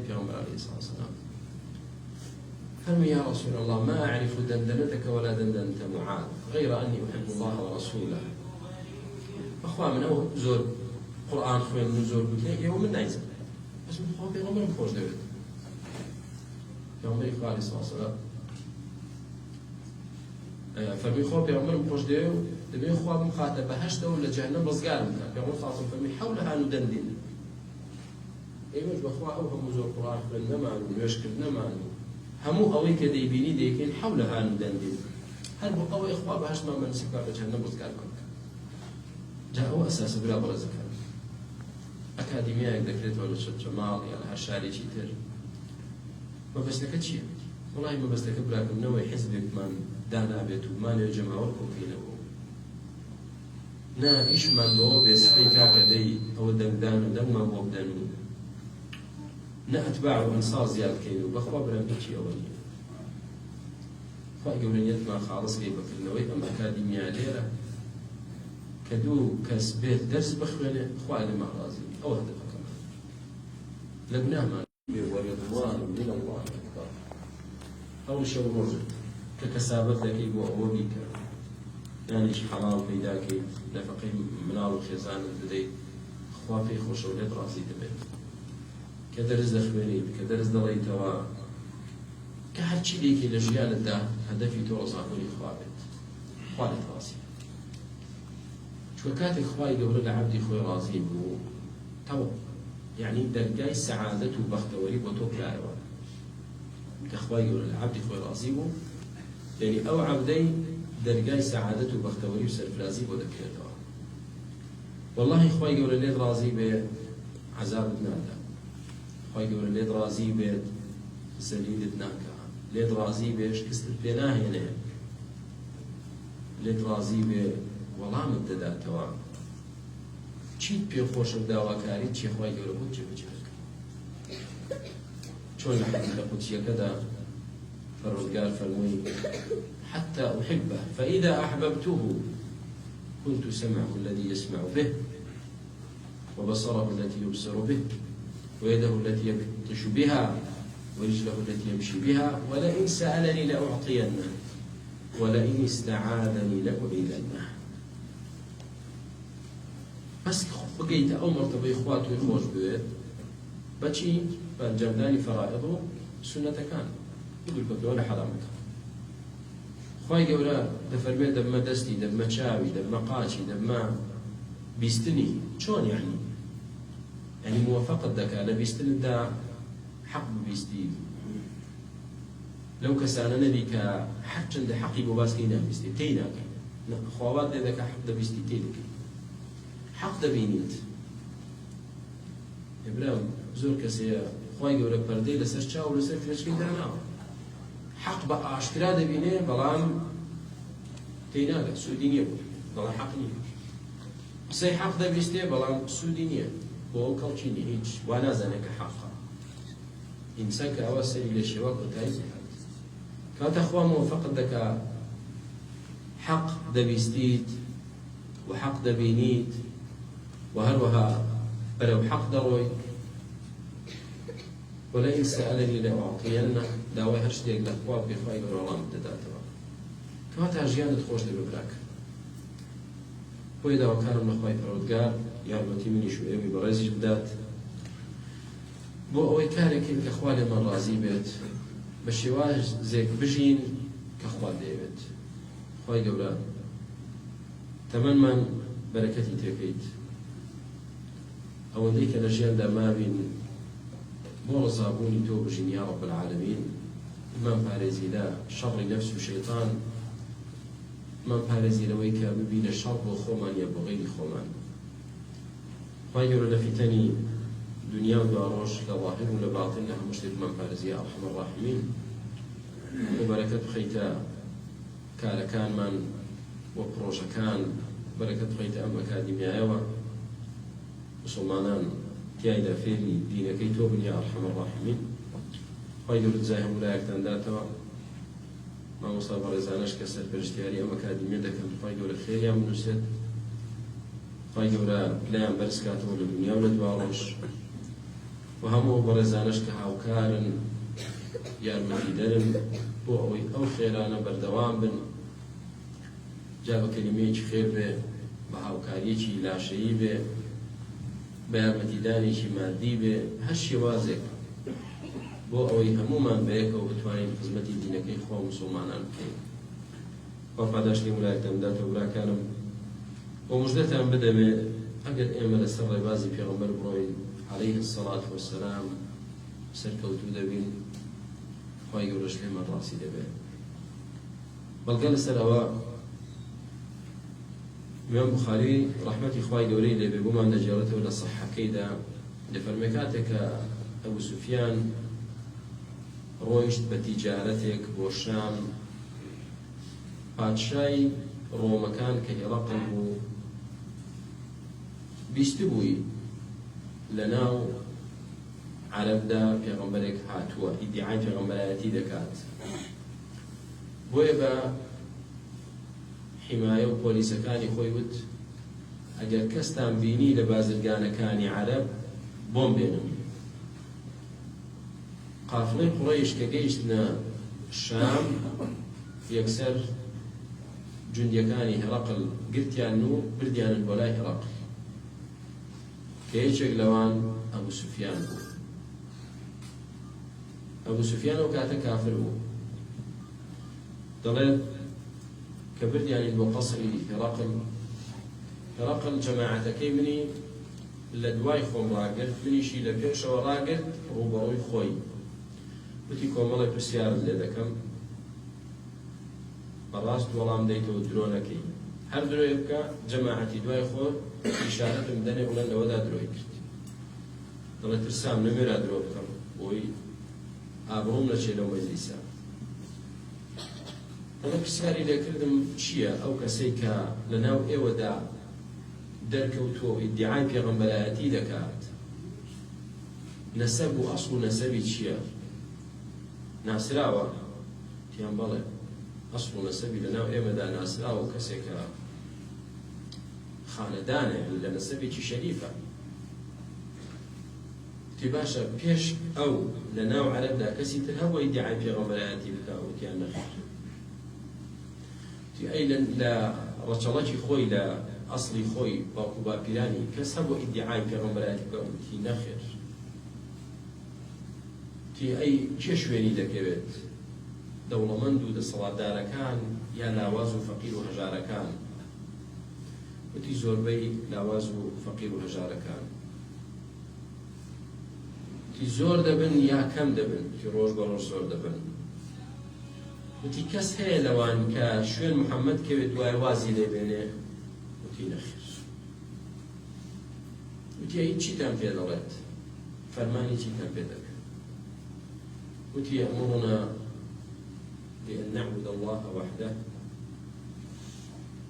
پیغمبر عليه الصلاة والسلام فرمي يا رسول الله ما أعرف دندنتك ولا دندنة معاذ غير أني أحب الله ورسوله أخوة من أو زور قرآن خوين من زور بكي يوم من نايزة بس من خواه پیغمبر مخوش دوید پیغمبر عليه الصلاة والسلام فرمي خواه پیغمبر مخوش دوید دبي خواه مخاطب بهشت ولا جهنم رزقار منها پیغمبر صلى الله عليه وسلم فرمي حولها ندندن ايوه بخوا اوهم زور قرآن خوين نمان ويشكر نمان همو أوي كدي بيني ديكين حولها ندندن هل بقوي إخوة بهاش ما من سكر جهنم رزقار منك جاءوا أساس بلا برزك أكاديمية ذكرت ولا شد جمال يعني هالشاري شيتر ما بس لك شيء والله ما بس لك براك منوي حزبك من دانا بيتو ما نجمع وركو فينا نا إيش من بو بس في كذي أو دم ما بو بدنو نا أتباع وأنصار زيادة كيلو بخوا بلا بيشي أولي خواهي قولن يتما خالص كيف بكرنوي أم أكاديمية ليرة كدو كسبيت درس بخوانه خواهي لما رازي أو هدف كمان لبناه ما ورضوان من الله أكبر أول شيء مرجع ككسابت لك يبو أوبيك يعني إيش حلال بيداك نفقي منال وخزان لدي خوافي خوش ولد راسي تبين كدرس دخبري كدرس دليتوا كهر شيء ليك لجيان الدا هدفي توصلوني خوابت خوالت راسي شو كاتك خواي قبل العبد خوي راسي بو تو يعني درجاي سعادة وبختوري بطوك لايوا كخواي قبل العبد خوي راسي بو يعني أو عبدي درجاي سعادة وبختوري وسرفرازي بو دكتور والله خواي قبل الليل رازي بعذاب نادا خواي قبل الليل رازي بزليل ناكا ليل رازي بشكست بيناه هنا ليل رازي والله مددا توا چیت پی خوش داواکاری چی خوای گەورە بۆ جێبەجێ چۆن لە حەدیثە قودسیەکەدا پەروەردگار فەرمووی حتى أحبه فإذا أحببته كنت سمعه الذي يسمع به وبصره التي يبصر به ويده التي يبطش بها ورجله التي يمشي بها ولئن سألني لأعطينه ولئن استعاذني لأعيذنه بس بقيت أو مرتبة إخواته يخوش بيت بچي بجمداني فرائضه سنة كان يقول لك ولا حرامك خواهي قولا دفرمي دم دستي دم تشاوي دم قاشي دم بيستني شون يعني موافقة دكا أنا بيستن دا حق بيستي لو كسانا نبي كحق عند حقي بباسكينا بيستي تينا خوابات ذاك حق دا بيستي تينك حق دبينيت إبراهيم زور كسي خواهي قولك بردي لسر شاو لسر كرشكي دانا حق بقى عشكرا دبيني بلام تيناك سودينية بلا حق نية سي حق دبيستي بلام سودينية بو كالشيني هيج وانا زانك حقا إنسان كأواسر إلى الشواك وتايز كانت أخوة موفق دكا حق دبيستيت وحق دبينيت وهروها بلو حق دروي ولئن سألني لأعطينه داوي هرشتيك لأخوة بخواي والله مدداتها كانت هجيان تخوش دبراك وإذا وكان من أخوة فرودقار ياربطي مني شو إيوي برزيج بدات بو أوي كارك الأخوة لمن رازي بيت بشواج زيك بجين كأخوة ديبت خواي قولا تمن من بركتي تكيت أو ذيك الأجيال دا ما بين مرزابوني توبجين يا رب العالمين إمام بارزي لا شر نفس وشيطان إمام بارزي لويك ببين الشر وخومان يبغي خومان خاير لفتني دنيا وداروش لظاهر ولباطن لها مشتت إمام بارزي أرحم الراحمين وبركة خيتا كان من وبروجا كان بركة خيتا أم أكاديمية أيوة مسلمانان تيايدا فيري دينكي توبن يا أرحم الراحمين خاير تزاهم ولايك تنداتوا ما مصاب رزانش كسر برجتياري أم أكاديمية دكم خاير الخير يا من نسيت خاير بلايان برسكاتو للدنيا ولدواروش و هەموو بەڕێزانش کە هاوکارن یارمەتیدەرن بۆ ئەوەی ئەو خێرانە بەردەوام بن، جا بە کەلیمەیەکی خێر بێ، بە هاوکاریەکی لاشەیی بێ، بە یارمەتیدانێکی مادی بێ، هەر شێوازێک بۆ ئەوەی هەموومان بەیەکەوە بتوانین خزمەتی دینەکەی خوا موسڵمانان بکەین. خوا پاداشتی ویلایەتە بداتەوە براکانم. بۆ موژدەتان بدەمێ ئەگەر ئێمە لەسەر ڕێبازی پێغەمبەر بڕۆین عەلەیه السەڵات وەسەلام سەرکەوتوو دەبین، خوای گەورەش لێمان ڕاستی دەبێت. بەڵگە لەسەر ئەوە ئیمام بوخاری ڕەحمەتی خوای گەورەی لێبێ بۆمان دەجێڕێتەوە لە سەحەکەیدا، دەفەرمێ کاتێک کە ئەبوو سوفیان ڕۆیشت بە تیجارەتێک بۆ شام، پادشای ڕۆمەکان کە هێڕەقل بوو بیستبووی لە ناو عەرەبدا پێغەمبەرێک هاتووە ئیدعای پێغەمبەرایەتی دەکات، بۆیە بە حیمایە و پۆلیسەکانی خۆی وت ئەگەر کەستان بینی لە بازرگانەکانی عەرەب بۆم بێنم. قافڵەی قوڕەیش کە گەیشتنە شام یەکسەر جوندیەکانی هێڕەقل گرتیان و بردیانن بۆ لای هێڕەقل، کە یەکێک لەوان ئەبوو سوفیان بوو. ئەبوو سوفیان ئەو کاتە کافر بوو، دەڵێت کە بردیانین بۆ قەسری هێڕەقل، هێڕەقل جەماعەتەکەی منی لە دوای خۆم ڕاگرت، منیشی لە پێشەوە ڕاگرت ڕووبەڕووی خۆی، وتی کۆمەڵی پرسیارت لێ دەکەم، بەڕاست وەڵام دەیتەوە درۆ نەکەی، هەر درۆی بکە جەماعەتی دوای خۆ ئیشارەتم بدەنێ وڵەن لەوەدا درۆی کرد. دەڵێت ترسام نەمێرا درۆ بکەم بۆی ئابڕووم نەچێ لەو مەجلیسە. دەڵێ پرسیاری لێکردم چییە ئەو کەسەی کە لە ناو ئێوەدا دەرکەوتووە و ئیدعای پێغەمبەرایەتی دەکات، نەسەب و ئەسڵ و نەسەبی چییە؟ ناسراوە؟ تیان بەڵێ ئەسڵ و نەسەبی لە ناو ئێمەدا ناسراوە، کەسێکە خانەدانێ لە نەسەبێکی شەریفە. تی باشە پێش ئەو لە ناو عەرەبدا کەسی تر هەبووە ئیدعای پێغەمبەرایەتی بکا وتیان نەخێر. تی ئەی لە ڕەچەڵەکی خۆی لە ئەسڵی خۆی باوکو باپیرانی کەس هەبووە ئیدعای پێغەمبەرایەتی بکا وتی نەخێر. تی ئەی چێ شوێنی دەکەوێت؟ دەوڵەمەند و دەسەڵاتدارەکان یا لاواز و فەقیر و هەژارەکان؟ وتی زۆربەی لاواز و فەقیر و هەژارەکان. وتی زۆر دەبن یا کەم دەبن؟ وتی ڕۆژ بە ڕۆژ زۆر دەبن. وتی کەس هەیە لەوان کە شوێن محەممەد کەوێت وای وازی لێ بێنێ؟ وتی نەخێر. وتی ئەی چیتان پێ دەڵێت؟ فەرمانی چیتان پێ دەکەن؟ وتی يأمرنا بأن نعبد الله وحده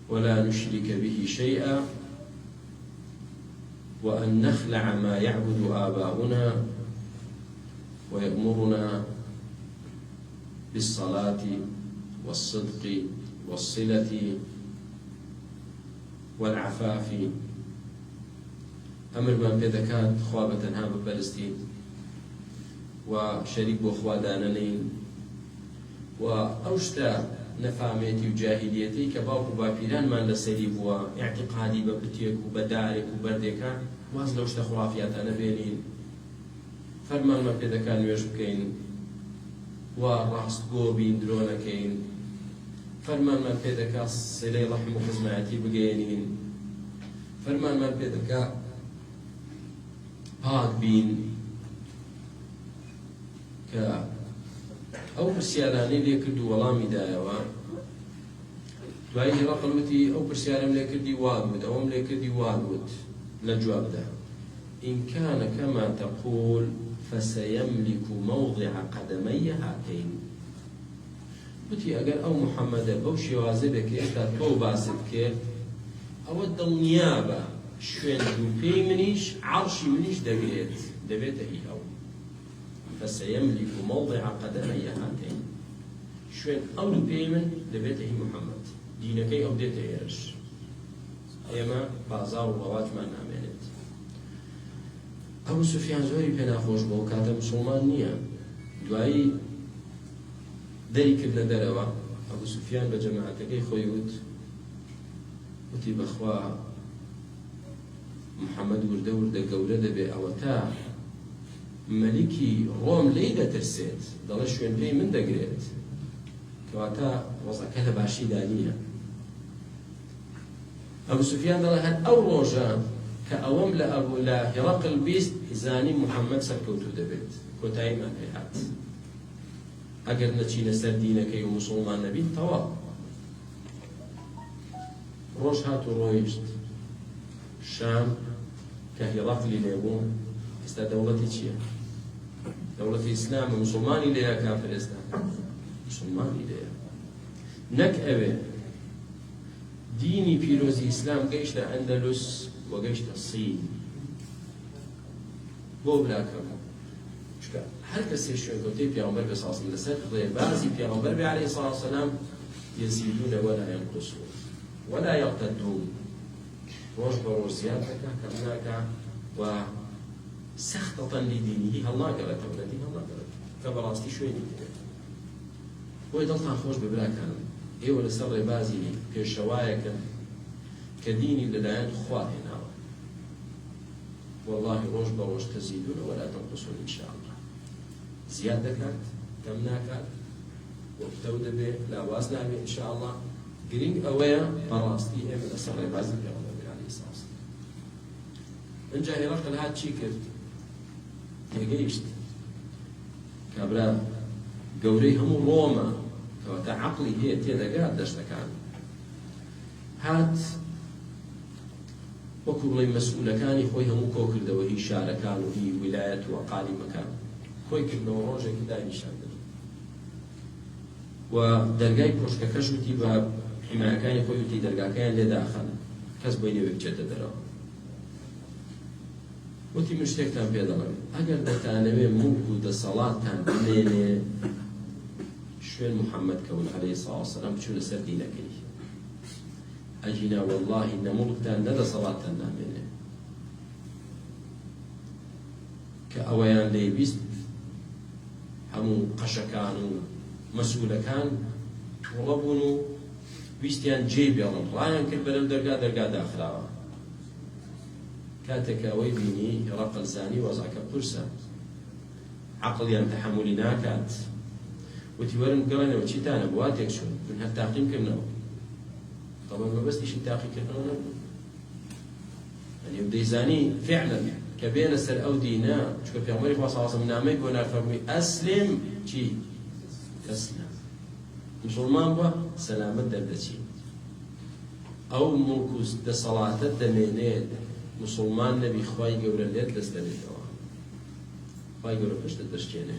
ولا نشرك به شيئا وأن نخلع ما يعبد آباؤنا ويأمرنا بالصلاة والصدق والصلة والعفاف. أمر من بذكات خوابة هام بلستين وشريك بخوادانا نين وأوشتا نفاميتي وجاهليتي كباوكو بابيران ما لسري بوا اعتقادي ببتيك وبدارك وبردك واز لوشتا خرافياتانا بينين فرمان ما بيدا كان يوش بكين وراست قوبين درونا كين فرمان ما بيدا كا صلي رحم وخزماتي بقينين فرمان ما بيدا كا باق بين كا ئەو پرسیارانەی لێ کرد و وەڵامی دایەوە، دوای هێڕەقل وتی ئەو پرسیارم لێ کردی واگوت، ئەوەم لێ کردی واگوت لە جوابدا إن كان كما تقول فسيملك موضع قدمي هاتين. وتی ئەگەر ئەو محەممەدە بەو شێوازە بێ کە ئێستا تۆ باست کرد ئەوە دڵنیابە شوێن دووپێی منیش عەرشی منیش دەبێتە هی ئەو. فسيملك موضع قدمي هاتين. شوين أو بيمن لبيته محمد دينكي أو ديته إيرش أيما بازار وروات ما نامنت. ئەبوو سوفیان زۆری پێ ناخۆش بوو و کاتە موسڵمان نییە دوایی دەری کرد لە دەرەوە ئەبوو سوفیان بە جەماعەتەکەی خۆی وتی بەخوا محەممەد وردە وردە گەورە دەبێ ئەوە تا مەلیکی ڕۆم لێی دەترسێت دەڵێ شوێن پێی من دەگرێت کەواتە وەزەکە لە باشیدا نییە ئەبوو سوفیان دەڵێ هەر ئەو ڕۆژە کە ئەوەم لە هێڕەقل بیست زانی محەممەد سەرکەوتوو دەبێت کۆتاییمان پێ هات ئەگەر نەچینە سەر دینەکەی و موسڵمان نەبین تەواو ڕۆژ هات و ڕۆیشت شام کە هێڕەقلی لێبوو ئێستا دەوڵەتی چییە؟ دەوڵەتی ئیسلامە موسڵمانی لێیە کافر ئێستا مسلمانی لێیە نەک ئەوێ دینی پیرۆزی ئیسلام گەیشتە ئەندەلوس و گەیشتە سین بۆ براکەم چکە هەر کەسێ شوێنکەوتەی پێغەمبەر بێ ساسم لەسەر ڕێبازی پێغەمبەر بێ عەلەیهی سەڵاتو وەسەلام یەزیدون وەلا یەنقوسون وەلا یەرتەدون ڕۆژ بە ڕۆژ زیاد دەکا کەم ناکا و سەختە تەنلی دینی هەڵناگەڕێتەوە لە دین هەڵناگەڕێت کە بەڕاستی شوێنی دێت بۆی دڵتان خۆش بە براکانم ئێوە لەسەر ڕێبازی پێشەوایەکە کە دینی لەلایەن خوا هێناوە والله ڕۆژ بە ڕۆژ تەزیدون وەلا تەنقوسون ئینشاءالله زیاد دەکات کەم ناکات وەفتەو دەبێ لاواز نابێ ئینشاءالله گرنگ ئەوەیە بەڕاستی ئێمە لەسەر ڕێبازی پێغەمبەر عەلەیهی سەڵاتو وەسەلام ئەنجا هێڕەقل هات چی کرد؟ تێگەیشت کابرا گەورەی هەموو ڕۆمە کەواتە عەقڵی هەیە تێدەگات دەشتەکان هات وەکو بڵێ مەسئولەکانی خۆی هەموو کۆ کردەوە هی شارەکان و هی ویلایەت و ئەقالیمەکان خۆی کردنەوە ڕۆژێکی دانیشاندن و دەرگای کۆشکەکەش وتی بە حیمایەکانی خۆی وتی دەرگاکەیان لێداخەن کەس بۆی نەوێ بچێتە دەرەوە وتی من شتێکتان پێ دەڵێم ئەگەر دەتانەوێ مولک و دەسەڵاتتان بمێنێ شوێن محەممەد کەون عەلەیهی سەڵاتو وەسەلام بچوو لەسەر دینەکەی ئەجینا وەڵڵاهی نە موڵکتان نە دەسەڵاتتان نامێنێ کە ئەوەیان لێی بیست هەموو قەشەکان و مەسئولەکان تووڵە بوون و ویستیان جێ بێڵن ڕایان کرد بەرەو دەرگا داخراوە کاتێک ئەوەی بینی هێڕەقل زانی وەزعەکە قورسە عەقڵیان تەحەمولی ناکات وتی وەرن گەڕێنەوە چیتانە بواتێک چوون من هەر تاقیم کردنەوە طبعا مەبەستیشی تاقیکردنەوە نەبوو یعنی دەیزانی فعلا کە بێنە سەر ئەو دینە چونکە پێغەمبەری خوا صلی الله علیه و سلم نامەی بۆ نافەرمووی ئەسلم چی تەسلم مسلمان بووە سەلامەت دەردەچی ئەو موڵک و دەسەڵاتت دەمێنێت مسلمان نەبی خوای گەورە لێت دەست دەبێتەوە خوای گەورە پشتت دەشکێنێ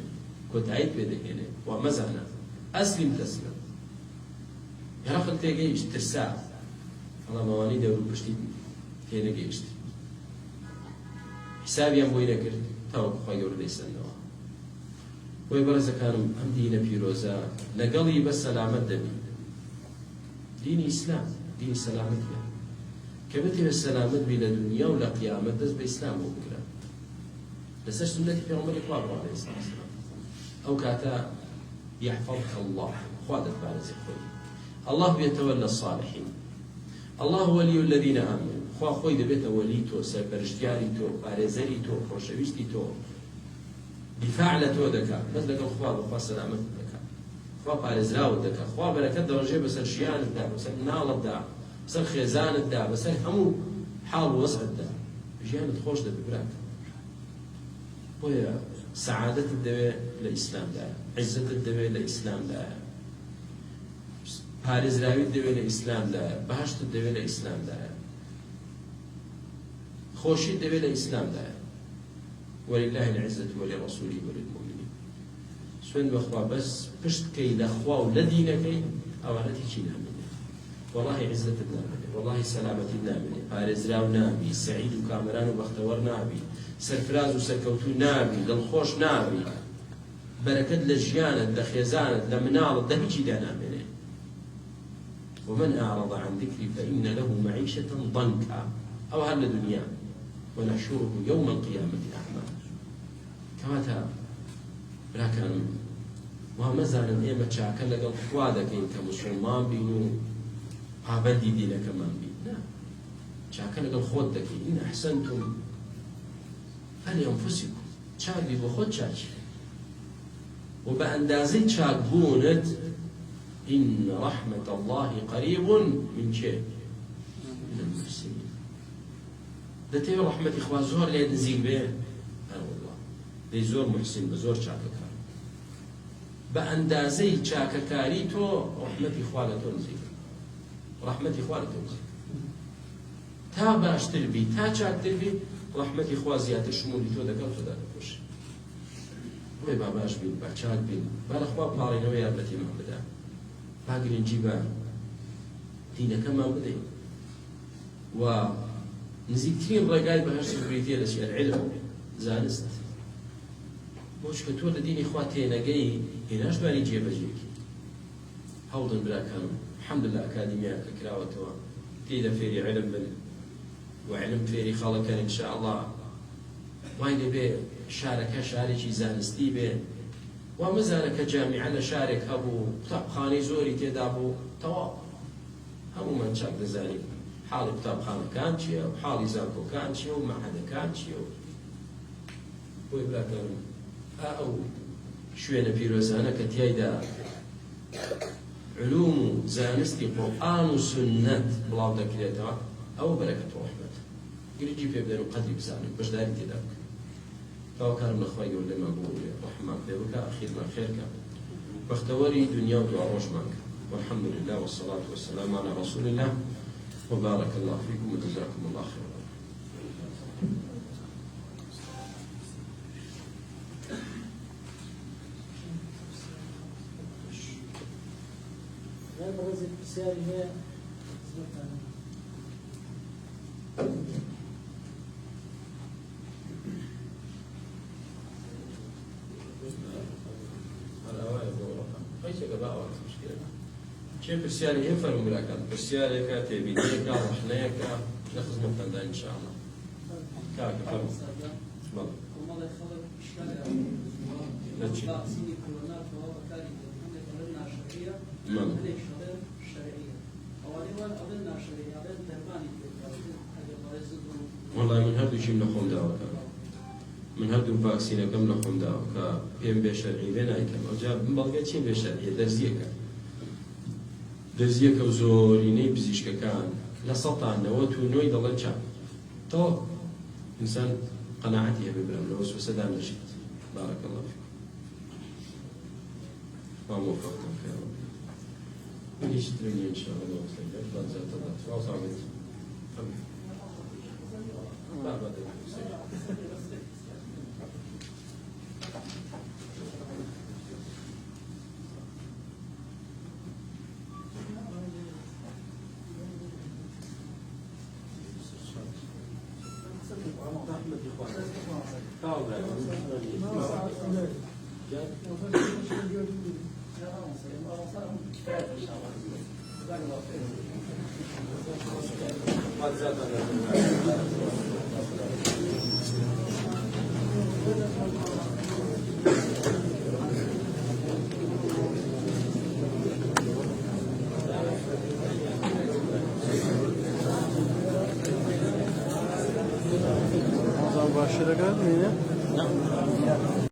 کۆتاییت پێ دەهێنێ وا مەزانە ئەسلم تەسلم هێڕەقل تێگەیشت ترسا هەڵام ئەوانەی دەور و پشتی تێنەگەیشت حسابیان بۆی نەکرد تاوەکو خوای گەورە دەیسەندەوە بۆی بەڕێزەکانم ئەم دینە پیرۆزە لەگەڵی بە سەلامەت دەبی دینی ئیسلام دینی سەلامەتیە کە بتێوێت سەلامەت بی لە دنیا و لە قیامەت دەست بە ئیسلام بۆ بکرە لەسەر سنەتی پێغەمبەری خوا بڕوا عەلەیهی سەڵاتو وەسەلام ئەو کاتە یحفەظک الله خوا دەتپارێزی خۆی الله يتولى الصالحين الله ولي الذين آمنوا خوا خوي دبيت ولي تو سرپرشتياري تو بارزري تو خوشويستي تو دفاع لتو دكا بس لك الخوا بخوا سلامت دكا خوا بارزراو دكا خوا بركت درجه بسر شيان الدا بسر نال الدا بسر خيزان الدا بسر همو حال وسع الدا جيان تخوش دبي براك ويا سعادة الدواء لإسلام دا عزة الدواء لإسلام دا پارێزراوی دەوێت لە ئیسلامدایە بەهەشت دەوێت لە ئیسلامدایە خۆشی دەوێت لە ئیسلامدایە وەلله العزة ولرسوله وللمؤمنين سوێن بەخوا بەس پشتکەی لە خوا و لە دینەکەی ئەوانەت هیچی نامێنێ والله عزتت نامێنێ والله سەلامەتیت نامێنێ پارێزراو نابی سەعید و کامەران و بەختەوەر نابی سەرفراز و سەرکەوتوو نابی دڵخۆش نابی بەرەکەت لە ژیانت لە خێزانت لە مناڵت لە هیچی دا نامێنێ ومن أعرض عن ذكري فإن له معيشة ضنكا أو هل الدنيا ونحشره يوم القيامة أعمى كواتا براكان ومزانا إيما تشاكا لقل خوادا كين كمسلمان بينو پابندی دینەکەمان بین نا چاکە لەگەڵ خۆت دەکەی ئین ئەحسەنتم ئەنفوسیکم چاک بی بۆ خۆت چاکی و بە ئەندازەی چاکبوونت إن رحمة الله قريب من شيء من المحسنين دەتەوێت ڕەحمەتی خوا زۆر لێ نزیک بێ والله دەی زۆر محسن بە زۆر چاکەکار بە ئەندازەی چاکەکاری تۆ ڕەحمەتی خوا لە تۆ نزیک ڕەحمەتی خوا لە تۆ نزیک تا باشتر بی تا چاکتر بی ڕەحمەتی خوا زیاتر شمولی تۆ دەکەوت تۆ دەدەپۆشێ بڵێ با باش بین با چاک بین با لە خوا پاڵێنەوە یارمەتیمان بدە با گرنگی بە دینەکەمان بدەین و نزیکترین ڕێگای بەهەشت بریتە لە چی العلم زانست بۆ چکە تۆ لە دینی خوا تێنەگەی هێناش بانی جێبەجێکی هەوڵدن براکانم الحەمدلله ئەکادیمیاکە کراوەتەوە تێیدا فێری علم بن و علم فێری خەڵکەن ئینشاءالله وای لێبێ شارەکە شارێکی زانستی بێ و مەزانەکە جامیعە لە شارێک هەبوو قوتابخانەی زۆری تێدا بوو تەواو هەموومان چاک دەزانین حاڵی قوتابخانەکان چییە و حاڵی زانکۆکان چییە و مەعهەدەکان چییە و بۆی براکەم ئەو شوێنە پیرۆزانە کە تیایدا علوم و زانستی قورئان و سنەت بڵاو دەکرێتەوە ئەوە بەرەکەت و ڕەحمەت گرنگی پێ بدەن و قەدری بزانن بەشداری تێدا بکەن تاوەکارم لەخوای گەورەمان بۆ ڕەحمان پێ بکە ئەخیرمان خێرکە بەختەوەری دنیا و دوا ڕۆژمان کە والحمد لله والصلاة والسلام على رسول الله وبارك الله فيكم وجزاكم الله خيرا. چه پرسیاری این فرمون براکن پرسیاری که تبیینی که رحنه که نخص مفتنده انشاءالله که فرمون بله وماذا خلق إشكال تقسيم كورونا فهو كاري عندك أبناء شرعية عندك شرعية أولي أبناء شرعية أبناء ترباني والله من هردو شيء نخون داوة من هردو فاكسينة كم نخون داوة كبيم بشرعي بين أي كم أجاب من بلغة شيء بشرعي درزية دەزیەکە و زۆرینەی پزیشکەکان لە 90 دەڵێن چاک تەواو ئینسان قەناعەتی هەبێ برام لە وەسوسەدا نەژیت بارەکە الله فیکم وا موفقتم خێر من هیچ ترێ نییە ئینشاءالله وەسلەیە بازاتە سوال ساڵێت شرعية